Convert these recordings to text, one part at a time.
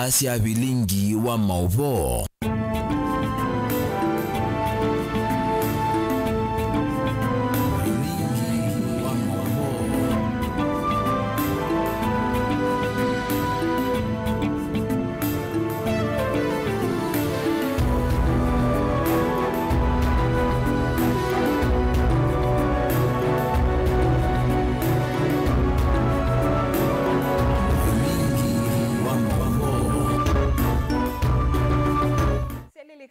asia bilingi wa mauvo.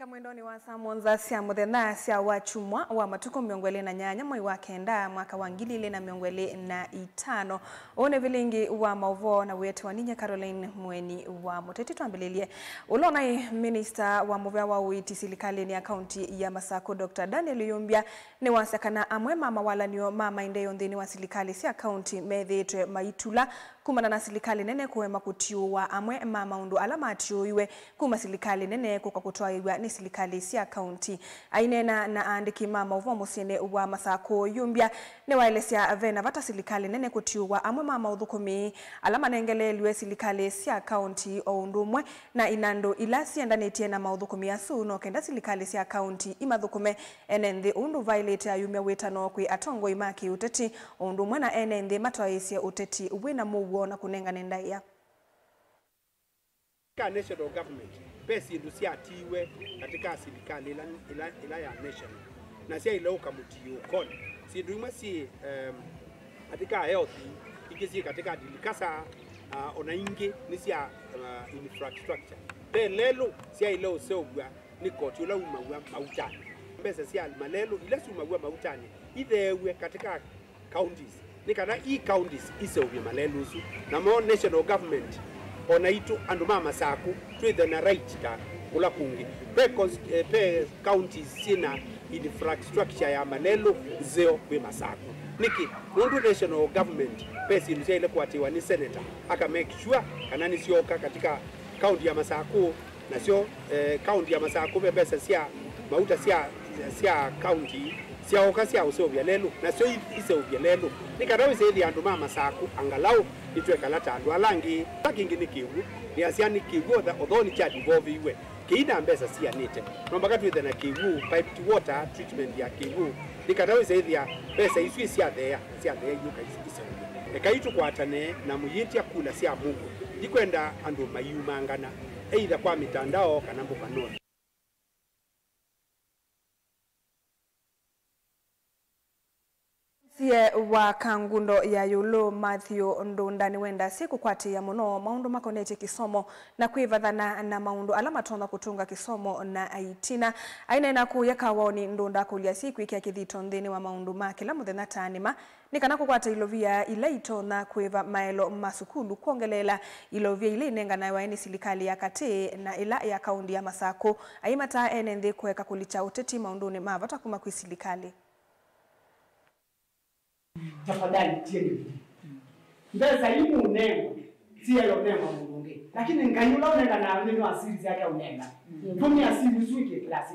Mwendoni wa Samonza sia muthenya sia wachumwa wa matuko miongwele na nyanya mwai wa kenda mwaka wa 2025 one vilingi wa mauvo na wetu wa Ninya Caroline Mweni wa Muteti twambelelie ulona minister wa muvya wa uiti silikali ni akaunti ya Masako Dr. Daniel Yumbia ni wasakana amwe mama wala niyo mama indeyo ndini wa silikali si akaunti methetwe maitula kumana na silikali nene kuwema kutiuwa amwe mama undu alama atiuiwe kuma silikali nene kuka kutoa ni silikali si akaunti ainena na andiki mama uvo musine wa Masako Yumbia ne waelesia vena vata silikali nene kutiuwa amwe mama udhukumi alama nengeleliwe silikali si akaunti o undumwe na inando ilasi endanetie na maudhukumi ya suno kenda silikali si akaunti imadhukume enenthi undu violate ya Yumbia wetano kwi atongo imaki uteti undumwe na enenthi matoaisi uteti wina muwo na kunenga nendaya national government pesi ndusia atiwe katika serikali ila ya national na sia ile ukamutiyo kon si ndumwe si katika health ikisi katika dilikasa onaingi ni sia infrastructure pe lelo sia ile osogwa ni koti ula umawa mautani mbesa sia malelo ile sumawa mautani ithewe katika counties ni kana counties isewe malelo su na mo national government onaitu andu mama saku twithe na right ka kula kungi pe counties sina infrastructure ya malelo zeo we masaku niki mundu national government pesi ndio ile kwatiwa ni senator aka make sure kana ni sioka katika county ya Masaku na sio county ya Masaku pesa sia mauta sia county sia okasia usobya lelo na sio isobya lelo nikarawi sethi andu mama Masaku angalau itwe kalata andu alangi takingi nikiwu ni asiani kiwu the odoni cha devolve iwe kiina mbesa sia nite nombaka twithe na kiwu piped water treatment ya kiwu nikarawi sethi ya pesa isu sia there yuka isa ekaitu kwatane na muyiti akula sia Mungu ikwenda andu mayumangana either kwa mitandao kana mbukanoni Sie wa kangundo ya Yulu Matthew Ndundani wenda siku kwati ya muno maundu makonete kisomo na kuivathana na maundu alama tonda kutunga kisomo na aitina aina na kuyaka woni Ndunda kulia siku ikia kithito nthini wa maundu makila muthenya tanima nikana kukwata ilovia ilaito na kuiva maelo masukulu kuongelela ilovia ile nenga na waini silikali ya kati na ila ya kaundi ya Masako aimata enenthi kuweka kulicha uteti maunduni mavata kuma kuisilikali tafadhali tieni mbeza himu unengo tia yo nema mungu lakini nganyula unenga na neno asili yake unenga tumi asili suike klasi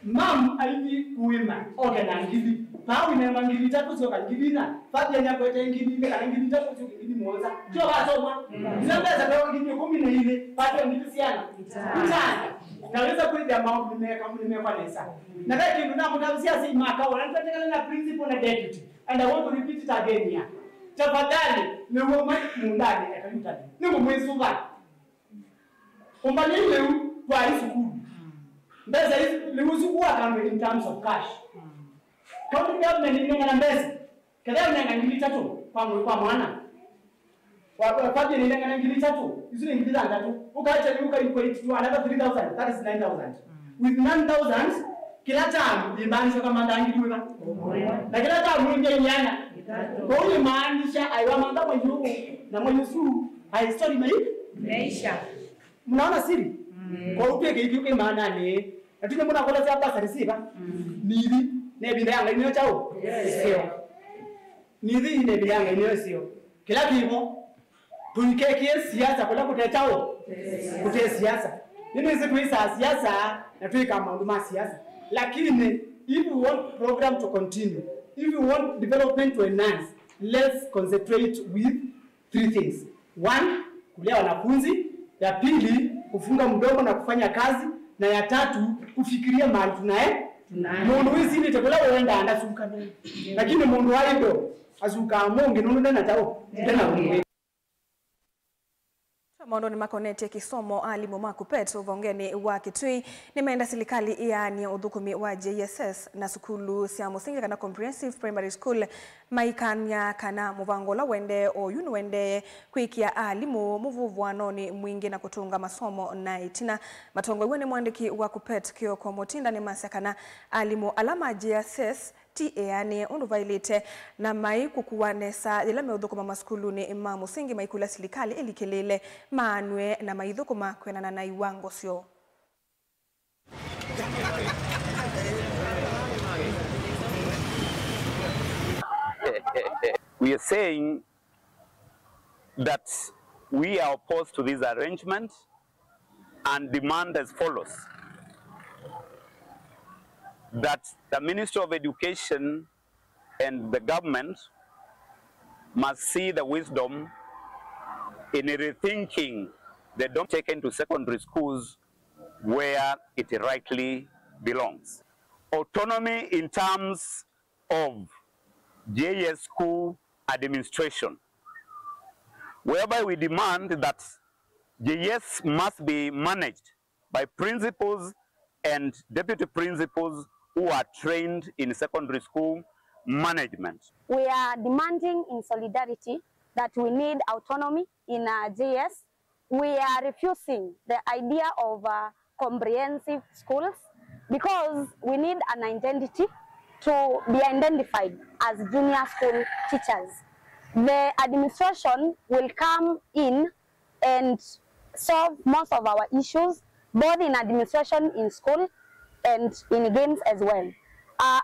mam aini kuima ogana ngili pawi na mangili tatu sio kangilina fadhi nyako ete ngili kana ngili tatu sio ngili moza sio wasoma mbeza kwa ngili 10 ile fadhi ngili siana mtana naweza kuidia mambo nimeweka nesa na kile kitu na mtamsia si maka wanataka na principal na deputy and I want to repeat it again here tafadhali ni wewe mundani akamtani ni mwesuka umbali leo kwa isukuru mbeza hizi liusuku kama in terms of cash county government ni ngana mbeza kada ngana ngili tatu kwa mwana wapati ni ngana ngili tatu hizo ngili tatu ukaacha yuka equate to another 3000 that is 9000 with 9000 kila time limbanisho kama ndangiliwe na kila time mwingi nyana kwa hiyo maanisha aiwa manga mwenyewe na mwenye suru haistori maisha mnaona siri kwa upeke hiyo maana ni atuke mbona kola za basa risiba nili ne bidanga inyo chao sio nili ne bidanga inyo sio kila kipo tuikekie siasa kwa kutachao kute siasa nini siku siasa na tuika mambo siasa lakini if you want program to continue if you want development to enhance let's concentrate with 3 things. 1 kulea wanafunzi, ya pili kufunga mdomo na kufanya kazi, na ya tatu kufikiria mahali tunae. Mundu hizi ni tekula wenda andasuka nini. Lakini mundu haido asuka mungi nundu na tao tena mungu. Maondo ni makoneti kisomo alimu maku Petro vongeni wa Kitui nimeenda serikali yani udhukumi wa JSS na sukulu sia musingi kana comprehensive primary school maikanya kana muvangola wende oyunu wende kwikia alimu muvuvwano ni mwingi na kutunga masomo na itina matongo iwe ni mwandiki wa kupet kio kwa motinda ni masakana alimu alama JSS yani unduvailite na mai kukuwanesa ila meudhukuma maskulu ni imamu singi maikula silikali ilikelele maanwe na maidhukuma kwenana na iwango sio. We are saying that we are opposed to this arrangement and demand as follows. That the Ministry of Education and the government must see the wisdom in rethinking the dom taken to secondary schools where it rightly belongs. Autonomy in terms of JS school administration, whereby we demand that JS must be managed by principals and deputy principals who are trained in secondary school management. We are demanding in solidarity that we need autonomy in JS. We are refusing the idea of comprehensive schools because we need an identity to be identified as junior school teachers. The administration will come in and solve most of our issues, both in administration, in school, and in games as well.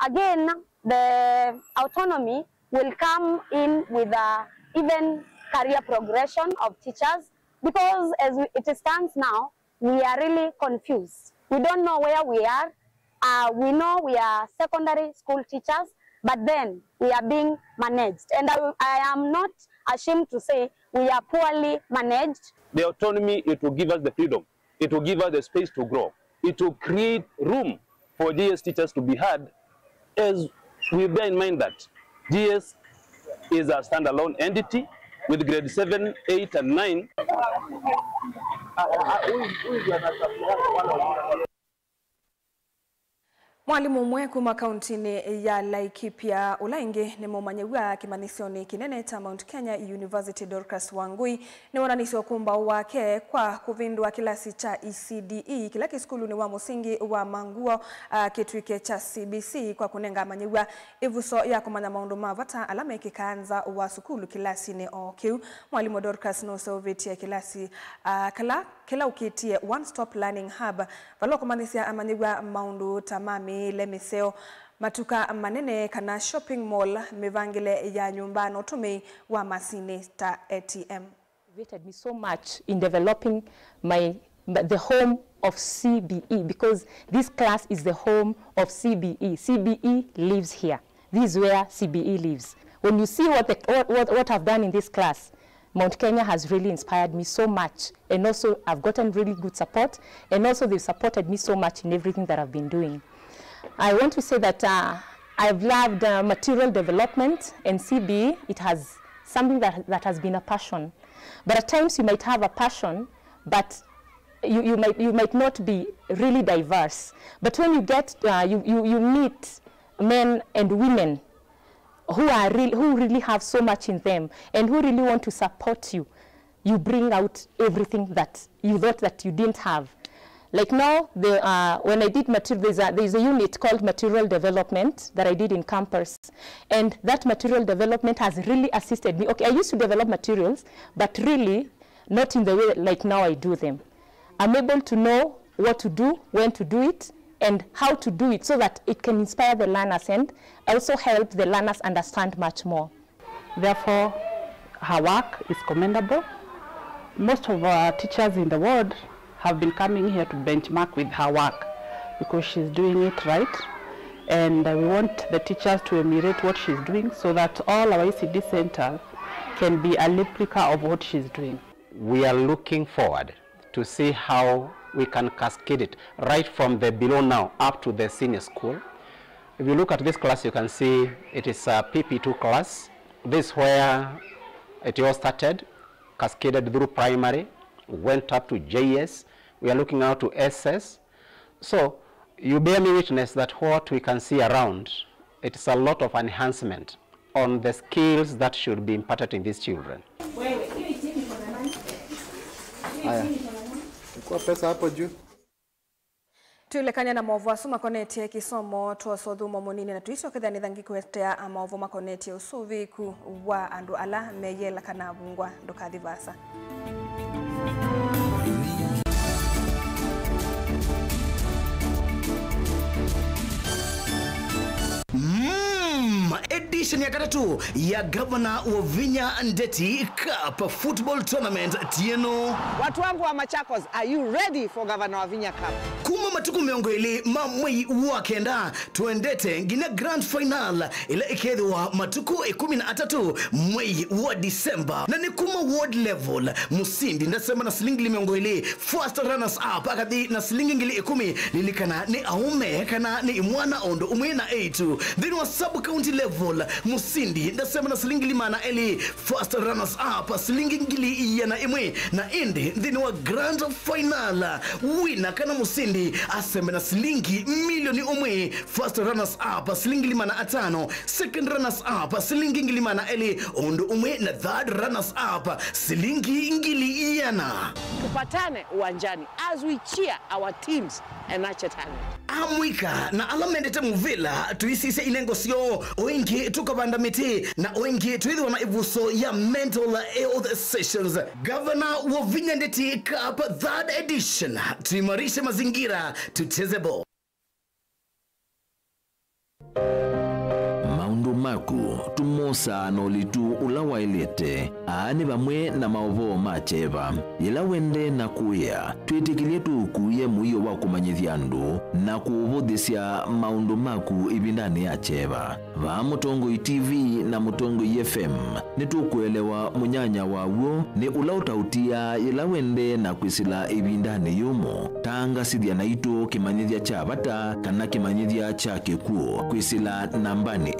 Again, the autonomy will come in with even career progression of teachers because as it stands now, we are really confused. We don't know where we are. We know we are secondary school teachers, but then we are being managed. And I am not ashamed to say we are poorly managed. The autonomy, it will give us the freedom. It will give us the space to grow. It will create room for GS teachers to be heard, as we bear in mind that GS is a standalone entity with grade 7, 8, and 9. Mwalimu mwe kuma kauntini ya Laikipia Ulaingi ni mumanyewa kimanisioni kinene ta Mount Kenya University Dorcas Wangui ni wananisi wakumba wake kwa kuvindua kilasi cha ECDE kila kiskulu ni wa musingi wa manguo kitwike cha CBC kwa kunenga manyewa ivuso ya kumanya maundu mavata alame kikaanza wa sukulu kilasi ni OQ. Mwalimu Dorcas no soveti ya kilasi kila ukitie one stop learning hub valo kumanisia amanyewa maundu tamami lemiseo matuka manene kana shopping mall mivangile ya nyumbano tume wa masine ta ATM. Motivated me so much in developing the home of CBE because this class is the home of CBE. CBE lives here. This is where CBE lives. When you see what I've done in this class, Mount Kenya has really inspired me so much, and also I've gotten really good support, and also they've supported me so much in everything that I've been doing. I want to say that I've loved material development, and CBE, it has something that has been a passion. But at times you might have a passion, but you might not be really diverse. But when you get, you meet men and women who really have so much in them and who really want to support you, you bring out everything that you thought that you didn't have. Like now, when I did material, there's a unit called material development that I did in campus. And that material development has really assisted me. Okay, I used to develop materials, but really not in the way like now I do them. I'm able to know what to do, when to do it, and how to do it so that it can inspire the learners and also help the learners understand much more. Therefore, her work is commendable. Most of our teachers in the world have been coming here to benchmark with her work because she's doing it right. And we want the teachers to emulate what she's doing so that all our ECD centers can be a replica of what she's doing. we are looking forward to see how we can cascade it right from the below now up to the senior school. If you look at this class, you can see it is a PP2 class. This is where it all started, cascaded through primary, went up to JS. We are looking out to SS. So you bear me witness that what we can see around, it is a lot of enhancement on the skills that should be imparted in these children. Tuilekanya na maovu asu makoneti ya kisomo tuosodhumo munini na tuiso kithani thangi kwetea maovu makoneti ya usuvi ku wa andu ala meyela kana vungwa ndokathi vasa. Edition ya katatu ya Governor wa Vinya Ndeti Cup Football Tournament tieno. Watu wangu wa Machakos, are you ready for Governor wa Vinya Cup? Kuma matuku miongo ili mamwei wakenda tuendete ngine grand final ila ikethwa matuku 13 mwei wa Disemba na ni kuma world level musindi ndasema na silingi miongo ili first runners up akathi na silingi ngili 10 lilikana ni aume kana ni mwana ondo umwena 8 then wa sub county level musindi ndasema na silingi limana eli first runners up silingi ngili yana imwe na indi then wa grand final winner kana musindi asema na silingi milioni umwe first runners up silingi limana 5 second runners up silingi ngili mana eli ondo umwe na third runners up silingi ngili yana. Tupatane uwanjani as we cheer our teams and nurture talent. Amwika na alamendete muvila tuisise inengo sio oingi tukabanda miti na oingi tuidhiwa na ivuso ya mental health sessions. Governor wa Vinya Ndeti Cup 3rd edition, tuimarishe mazingira tucheze ball. Maundu maku tumosa nolitu ulawa ilete aani bamwe na maovo macheva ila wende na kuya tuitikilie tukuye muyo wa kumanyithia andu na kuuvudhisya maundu maku ibindani ya cheva va Mutongo TV na Mutongo FM nitukuelewa munyanya wawo ni ulautautia ila wende na kwisila ibindani yumo tanga sidhia na ito kimanyithia cha bata kana kimanyithia cha kekuo kwisila nambani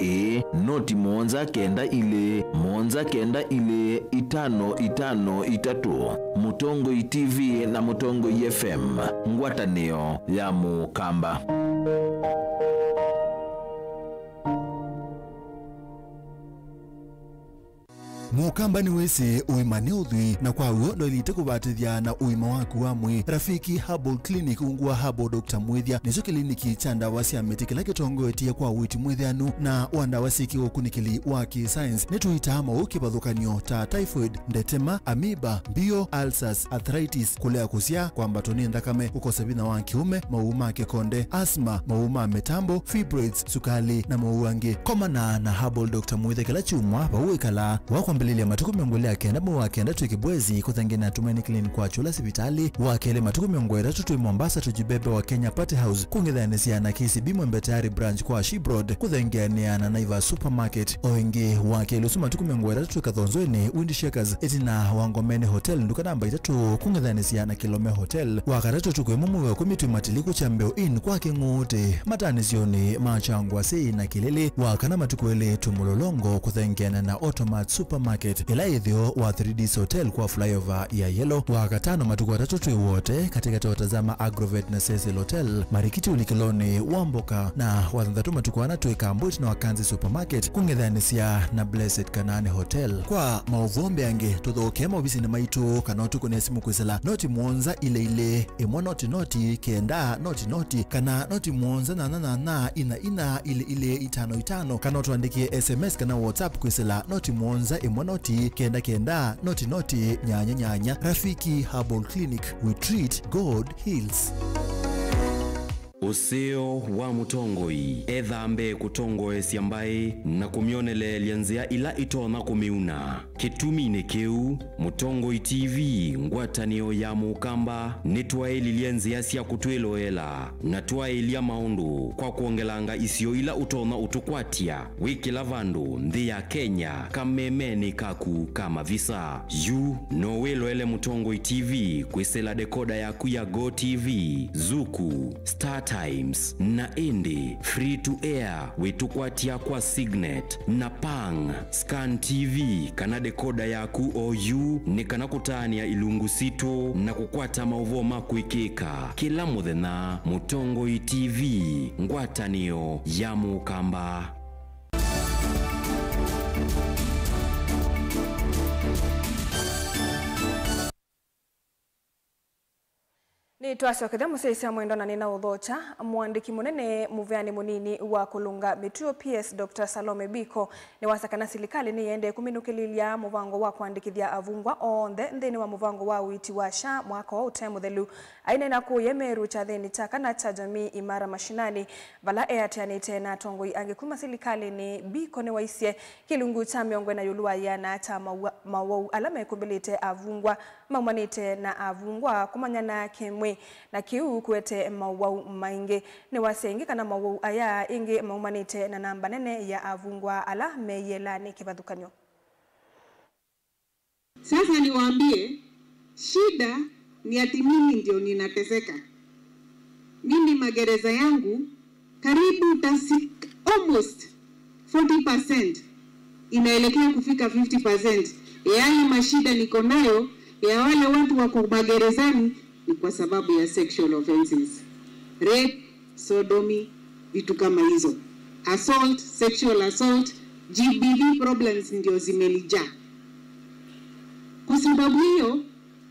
noti monza kenda ile 5553 Mutongo TV na Mutongo FM ngwatanio ya Mukamba. Mukamba ni wese uimane udhui na kwa uo ndo ilite kubatithia na uima waku wa mwi Rafiki Herbal Clinic ungua Herbal Dr. Mwithia nizo kliniki cha ndawa cia miti kila kitongo etia kwa witi mwithianu na wandawa siki ukunikili wa ki-science netuita mauki bathukanio ta typhoid, ndetema, amoeba, bio, ulcers, arthritis, kulea kusia kwa mbatoni ndakame, ukosebina wa kiume, mauma kekonde, asthma, mauma metambo, fibroids, sukali na mauange. Komana na Herbal Dr. Mwithia kila chumwa bauikala wakwambelele ya matuku miongole ya kenda mwa kenda tuikibwezi kuthangina Tumaini Clinic kwa chula sibitali wakele matuku miongole tutui Mombasa tujibebe wa Kenya Party House kungithanisia na KCB Mwembetari branch kwa Shibroad kuthangania na Naiva Supermarket oingi wakele usu matuku miongole tuikathonzweni Windy Shakers etina Wangomene Hotel nduka namba 3 kungithanisia na Kilome Hotel wakatatu tukwe mumu wa kumitu matiliku cha Mbeo Inn kwa Kingote matanizioni machangwa sei na Kilele wakana matuku ele tumulolongo kuthangiana na Automat Supermarket ila idhio wa 3D Hotel kwa flyover ya Yellow wakatano matuku watatu wote katika tawatazama Agrovet na Cecil Hotel Marikiti Ulikiloni Wamboka na wathandatu matuku wanatu ikambuti na Wakanzi Supermarket kungithanisia na Blessed Kanane Hotel kwa mauvombe ange tuthoke mawisi na maitu kanotu kune simu kwisela noti mwonza ile imwa noti kenda noti kana noti mwonza na ina ile 5 kanotu andikie SMS kana WhatsApp kwisela noti mwonza imwa noti kenda noti nyanya. Rafiki Herbal Clinic, we treat, God heals. usio wa mutongoi ethambe kutongoesya mbai na kumionelelia nzia ila itona kumiuna kitumi-ini kiu Mutongoi TV ngwatanio ya mukamba nitwaililie nzia cia kutwiloela na twailia maundu kwa kuongelanga isio ila utona utukwatia wikila vandu nthi ya Kenya kamemeni kaku kama visa yu no wiloele Mutongoi TV kwisela dekoda yaku ya Go TV, Zuku, Star Times na Indi free to air witukwatia kwa Signet na Pang Scan TV kana dekoda yaku OU ni kana kutania ilungu sito na kukwata mauvo makuikika kila muthenya. Mutongoi TV ngwatanio ya mukamba. Ni twacokethe mucecia mwendo na nina uthocha mwandiki munene muveani munini wa kulunga mituo PS Dr. Salome Biko ni wasakana serikali ni yende kuminukililia muvango wa kuandikithia avungwa onthe nthini wa muvango wa witi wa SHA mwaka wa utemuthelu aina na kuyemeru cha thini cha kana cha jamii imara mashinani vala eatianite na tongoi angikuma serikali ni Biko ni waisie kilungu cha miongwe na yulua yana cha mawau alame kubilite avungwa maumanite na avungwa kumanyana kemwe na kiu kuete mawau maingi ni wasengi kana mawau aya ingi maumanite na namba nene ya avungwa ala meyelani kibathukanyo. Sasa niwaambie shida ni ati mimi ndio ninateseka. Mimi magereza yangu karibu almost 40% inaelekea kufika 50%. Yaani mashida niko nayo ya wale watu wako magerezani ni kwa sababu ya sexual offenses, rape, sodomy, vitu kama hizo, assault, sexual assault, GBV problems ndio zimenijaa. Kwa sababu hiyo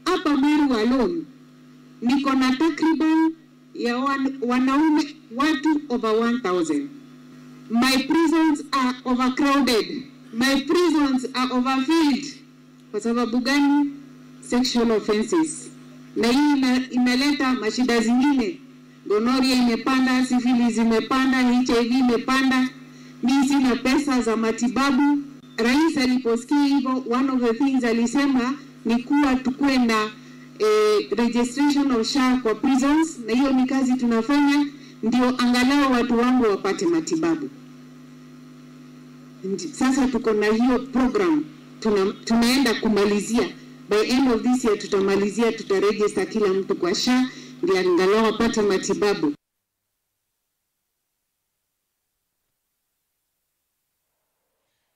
hapa Meru alone niko na takriban ya wanaume watu over 1000. My prisons are overcrowded. My prisons are overfilled. Kwa sababu gani? Sexual offenses. Na hii inaleta mashida zingine. Gonorrhea imepanda, syphilis imepanda, HIV imepanda. Mimi sina pesa za matibabu. Rais aliposikia hivyo, one of the things alisema ni kuwa tukue na registration of SHA kwa prisons, na hiyo ni kazi tunafanya ndio angalau watu wangu wapate matibabu. Sasa tuko na hiyo program tunaenda kumalizia. By end of this year tutamalizia, tutaregister kila mtu kwa SHA ndio angalau apate matibabu.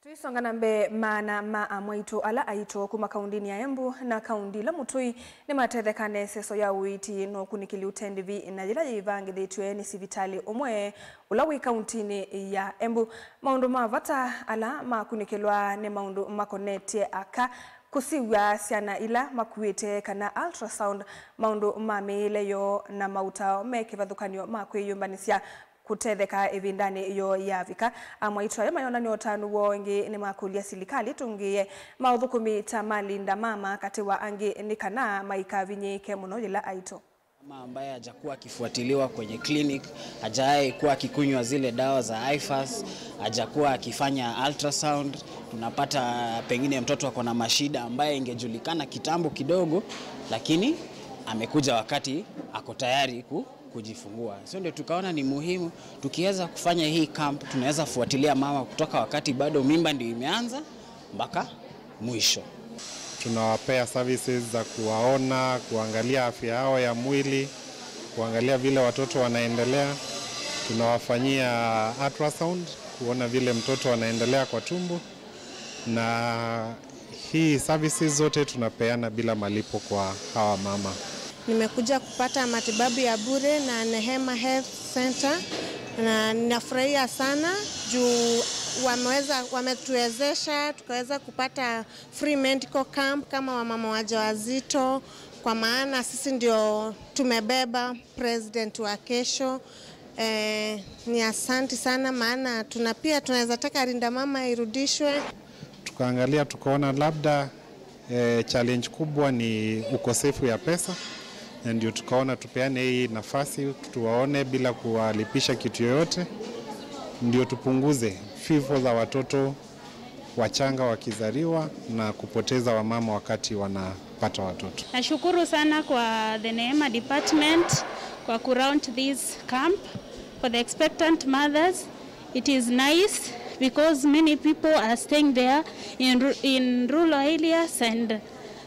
Tuisonga nambe mana maamoito ala aito kuma kaundini ya Embu na kaundi la Mutui ni matethekane seso ya uiti no kunikili utendivi na jila yivangi dhitue ni sivitali omwe ulawi kauntini ya Embu. Maundu mavata ala makunikilwa ni maundu makonete aka kusiwa siana ila makuite kana ultrasound maundu mameile yo na mauta mekivathukanio makwiyumbanisia kutetheka evindani iyo yavika amwaitwa ya mayona ni otanu wongi ni makulia serikali tungie maudhukumi tamalinda mama kati wa angi nikana maikavinyike muno ila aito mama ambaye hajakuwa akifuatiliwa kwenye clinic, hajawahi kuwa akikunywa zile dawa za IFAS, hajakuwa akifanya ultrasound. Tunapata pengine mtoto ako na mashida ambaye ingejulikana kitambo kidogo, lakini amekuja wakati ako tayari kujifungua. Sio ndio tukaona ni muhimu tukiweza kufanya hii camp, tunaweza fuatilia mama kutoka wakati bado mimba ndio imeanza mpaka mwisho. Tunawapea services za kuwaona, kuangalia afya yao ya mwili, kuangalia vile watoto wanaendelea. Tunawafanyia ultrasound kuona vile mtoto anaendelea kwa tumbo, na hii services zote tunapeana bila malipo kwa hawa mama. Nimekuja kupata matibabu ya bure na Nehema Health Center na ninafurahia sana juu wametuwezesha tukaweza kupata free medical camp kama wamama wajawazito, kwa maana sisi ndio tumebeba president wa kesho. Ni asante sana, maana pia tunaweza taka Linda Mama irudishwe. Tukaangalia tukaona labda challenge kubwa ni ukosefu ya pesa, na ndio tukaona tupeane hii nafasi tuwaone bila kuwalipisha kitu yoyote, ndio tupunguze vifo za watoto wachanga wakizaliwa na kupoteza wamama wakati wanapata watoto. Nashukuru sana kwa the Neema department kwa kuround this camp for the expectant mothers. It is nice because many people are staying there in rural areas and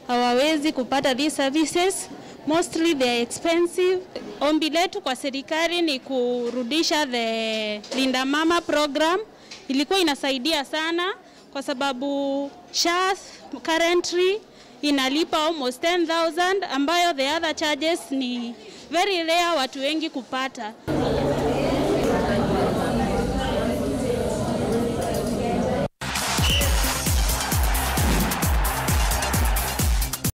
hawawezi kupata these services. Mostly they are expensive. Ombi letu kwa serikali ni kurudisha the Linda Mama program. Ilikuwa inasaidia sana kwa sababu SHA currently inalipa almost 10,000 ambayo the other charges ni very rare watu wengi kupata.